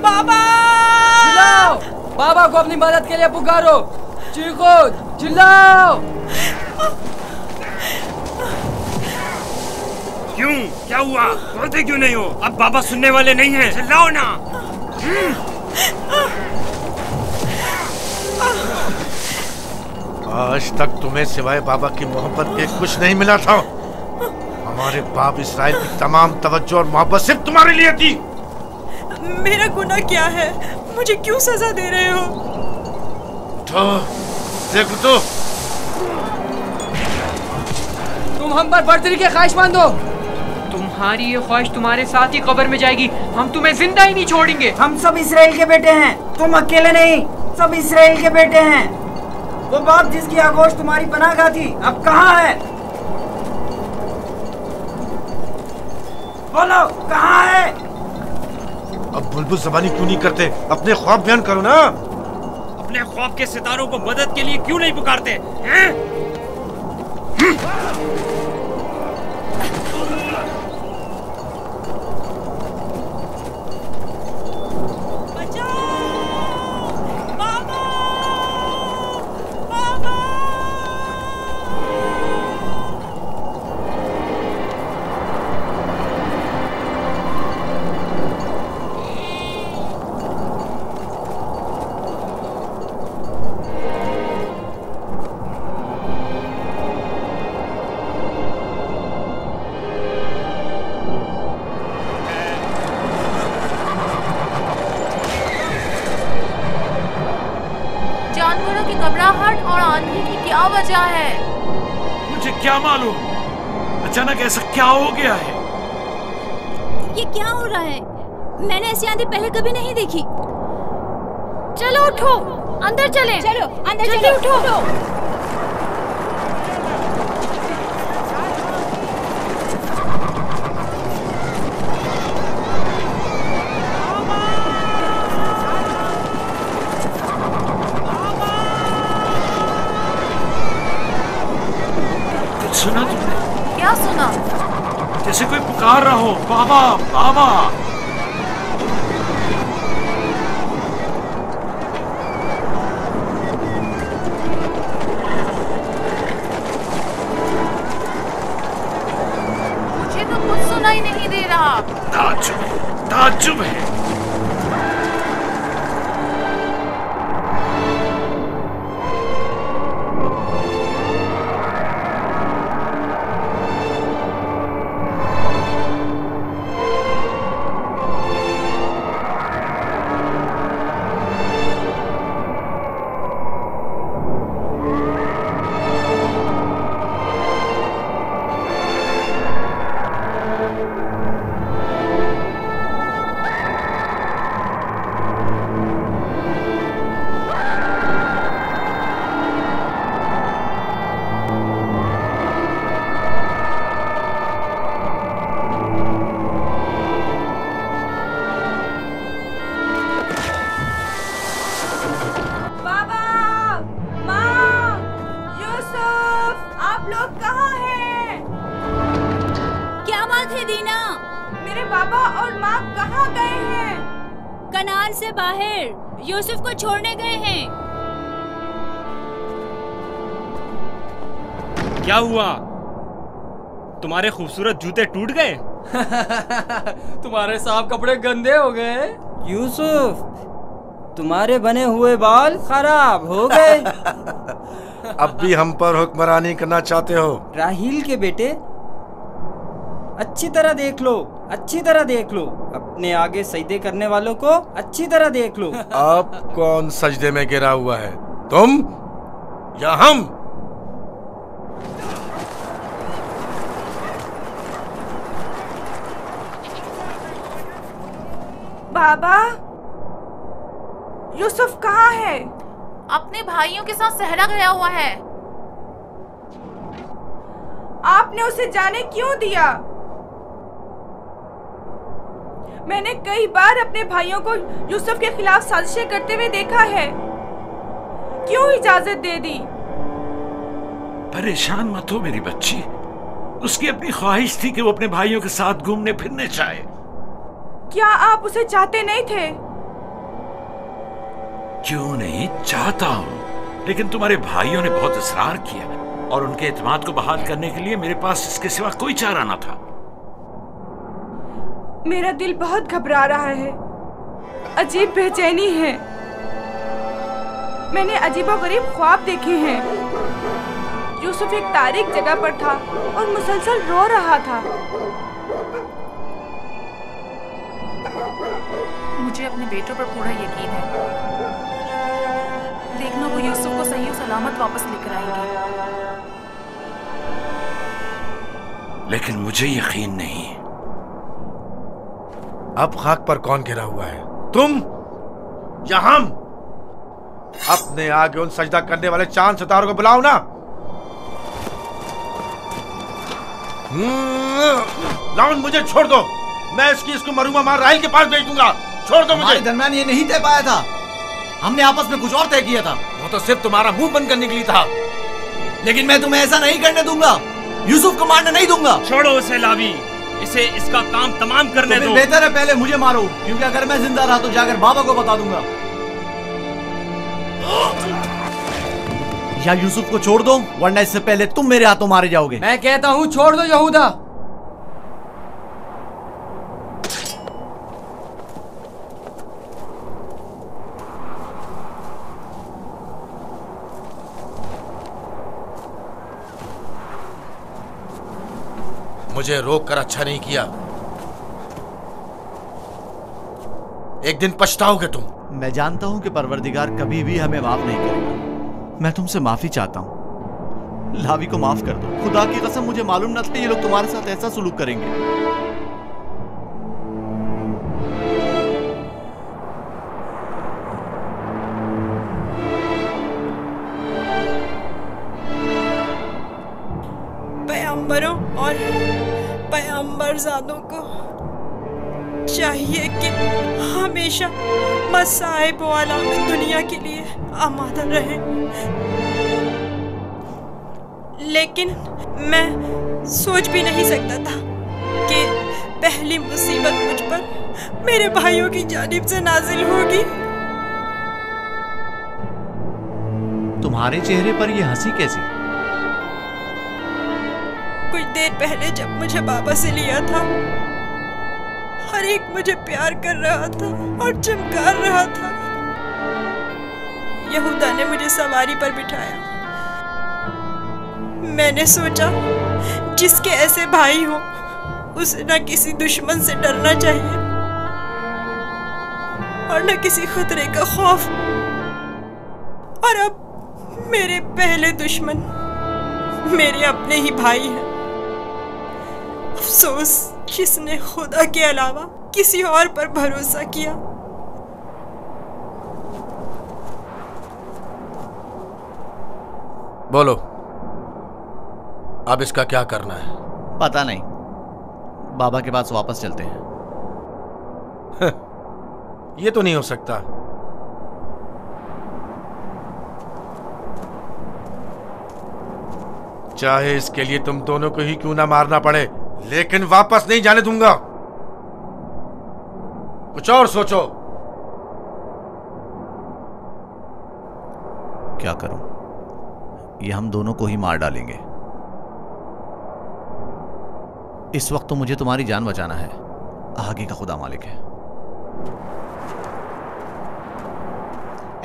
बाबा! चिल्लाओ! बाबा को अपनी मदद के लिए पुकारो। चीखो, चिल्लाओ! क्यों? क्या हुआ? बोलते क्यों नहीं हो? अब बाबा सुनने वाले नहीं हैं। चिल्लाओ ना। आज तक तुम्हें सिवाय बाबा की मोहब्बत के कुछ नहीं मिला था। हमारे बाप इसराइल की तमाम तवज्जो और मोहब्बत सिर्फ तुम्हारे लिए थी। मेरा गुनाह क्या है? मुझे क्यों सजा दे रहे हो? तो देखो तो। तुम हम पर बर्तरी के ख्वाहिशमंद हो। तुम्हारी ये ख्वाहिश तुम्हारे साथ ही कब्र में जाएगी। हम तुम्हें जिंदा ही नहीं छोड़ेंगे। हम सब इसराइल के बेटे हैं, तुम अकेले नहीं, सब इसराइल के बेटे हैं। वो बाप जिसकी आगोश तुम्हारी पनाहगाह थी, अब कहाँ है? बोलो, कहाँ है? अब बुलबुल ज़बानी क्यों नहीं करते? अपने ख्वाब बयान करो ना। अपने ख्वाब के सितारों को मदद के लिए क्यों नहीं पुकारते हैं? घबराहट और आंधी की क्या वजह है? मुझे क्या मालूम, अचानक ऐसा क्या हो गया है? ये क्या हो रहा है? मैंने ऐसी आंधी पहले कभी नहीं देखी। चलो उठो, अंदर चलें। चलो अंदर चलो, उठो। सुना तुमने? क्या सुना? जैसे कोई पुकार रहा हो, बाबा बाबा। मुझे तो कुछ सुनाई नहीं दे रहा। ताज्जुब है। कनान से बाहर यूसुफ को छोड़ने गए हैं। क्या हुआ? तुम्हारे खूबसूरत जूते टूट गए? तुम्हारे साफ कपड़े गंदे हो गए। यूसुफ, तुम्हारे बने हुए बाल खराब हो गए। अब भी हम पर हुक्मरानी करना चाहते हो? राहील के बेटे, अच्छी तरह देख लो, अच्छी तरह देख लो। अपने आगे सजदे करने वालों को अच्छी तरह देख लो। अब कौन सजदे में गिरा हुआ है, तुम या हम? बाबा, यूसुफ कहाँ है? अपने भाइयों के साथ सहरा गया हुआ है। आपने उसे जाने क्यों दिया? मैंने कई बार अपने भाइयों को यूसुफ के खिलाफ साजिशें करते हुए देखा है। क्यों इजाजत दे दी? परेशान मत हो मेरी बच्ची। उसकी अपनी ख्वाहिश थी कि वो अपने भाइयों के साथ घूमने फिरने चाहे। क्या आप उसे चाहते नहीं थे? क्यों नहीं, चाहता हूँ, लेकिन तुम्हारे भाइयों ने बहुत इसरार किया और उनके एतमाद को बहाल करने के लिए मेरे पास इसके सिवा कोई चारा न था। मेरा दिल बहुत घबरा रहा है, अजीब बेचैनी है। मैंने अजीबोगरीब ख्वाब देखे हैं। यूसुफ एक तारीक जगह पर था और मुसलसल रो रहा था। मुझे अपने बेटों पर पूरा यकीन है। देखना वो यूसुफ को सही और सलामत वापस लेकर आएंगे। लेकिन मुझे यकीन नहीं। अब खाक पर कौन गिरा हुआ है, तुम या हम? अपने आगे उन सजदा करने वाले चांद सितारों को बुलाओ ना। लाउन, मुझे छोड़ दो। मैं इसको मरूमा मार राहिल के पास भेज दूंगा। छोड़ दो मुझे। हमारे दरमियान ये नहीं तय पाया था, हमने आपस में कुछ और तय किया था। वो तो सिर्फ तुम्हारा मुंह बंद करने के लिए था। लेकिन मैं तुम्हें ऐसा नहीं करने दूंगा, यूसुफ को मारने नहीं दूंगा। छोड़ो उसे लावी, इसे इसका काम तमाम करने दो। बेहतर है पहले मुझे मारो, क्योंकि अगर मैं जिंदा रहा तो जाकर बाबा को बता दूंगा। या यूसुफ को छोड़ दो, वरना इससे पहले तुम मेरे हाथों मारे जाओगे। मैं कहता हूँ छोड़ दो यहूदा। मुझे रोक कर अच्छा नहीं किया। एक दिन पछताओगे तुम। मैं जानता हूं कि परवरदिगार कभी भी हमें माफ नहीं करेगा। मैं तुमसे माफी चाहता हूं। लावी को माफ कर दो। खुदा की कसम, मुझे मालूम न था ये लोग तुम्हारे साथ ऐसा सुलूक करेंगे। पैगंबरों और पैगंबरजादों को चाहिए कि हमेशा मसाइब वाला में दुनिया के लिए आमादा रहे। लेकिन मैं सोच भी नहीं सकता था कि पहली मुसीबत मुझ पर मेरे भाइयों की जानिब से नाजिल होगी। तुम्हारे चेहरे पर यह हंसी कैसी? कुछ देर पहले जब मुझे बाबा से लिया था, हर एक मुझे प्यार कर रहा था और चमकार रहा था। यहूदा ने मुझे सवारी पर बिठाया। मैंने सोचा जिसके ऐसे भाई हो उसे न किसी दुश्मन से डरना चाहिए और न किसी खतरे का खौफ। और अब मेरे पहले दुश्मन मेरे अपने ही भाई हैं। अफसोस जिसने खुदा के अलावा किसी और पर भरोसा किया। बोलो, अब इसका क्या करना है? पता नहीं, बाबा के पास वापस चलते हैं। ये तो नहीं हो सकता। चाहे इसके लिए तुम दोनों को ही क्यों ना मारना पड़े, लेकिन वापस नहीं जाने दूंगा। कुछ और सोचो। क्या करूं? ये हम दोनों को ही मार डालेंगे। इस वक्त तो मुझे तुम्हारी जान बचाना है, आगे का खुदा मालिक है।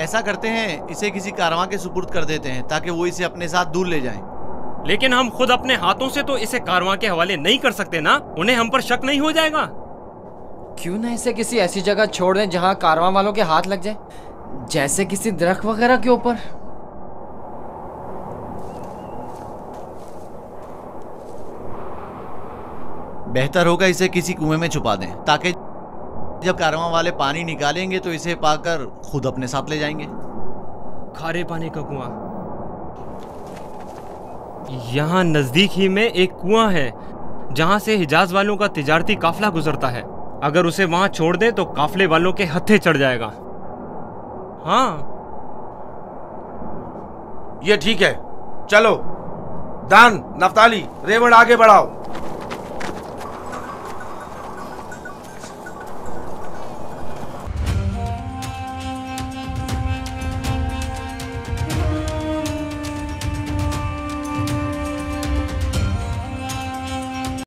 ऐसा करते हैं, इसे किसी कारवां के सुपुर्द कर देते हैं ताकि वो इसे अपने साथ दूर ले जाएं। लेकिन हम खुद अपने हाथों से तो इसे कारवां के हवाले नहीं कर सकते ना। उन्हें हम पर शक नहीं हो जाएगा? क्यों ना इसे किसी ऐसी जगह छोड़ दें जहां कारवां वालों के हाथ लग जाए, जैसे किसी दरख्त वगैरह के ऊपर। बेहतर होगा इसे किसी कुएं में छुपा दें ताकि जब कारवां वाले पानी निकालेंगे तो इसे पाकर खुद अपने साथ ले जाएंगे। खारे पानी का कुआं? यहाँ नजदीक ही में एक कुआं है जहाँ से हिजाज वालों का तिजारती काफिला गुजरता है। अगर उसे वहाँ छोड़ दें तो काफिले वालों के हत्थे चढ़ जाएगा। हाँ, ये ठीक है। चलो दान, नफ्ताली, रेवण आगे बढ़ाओ।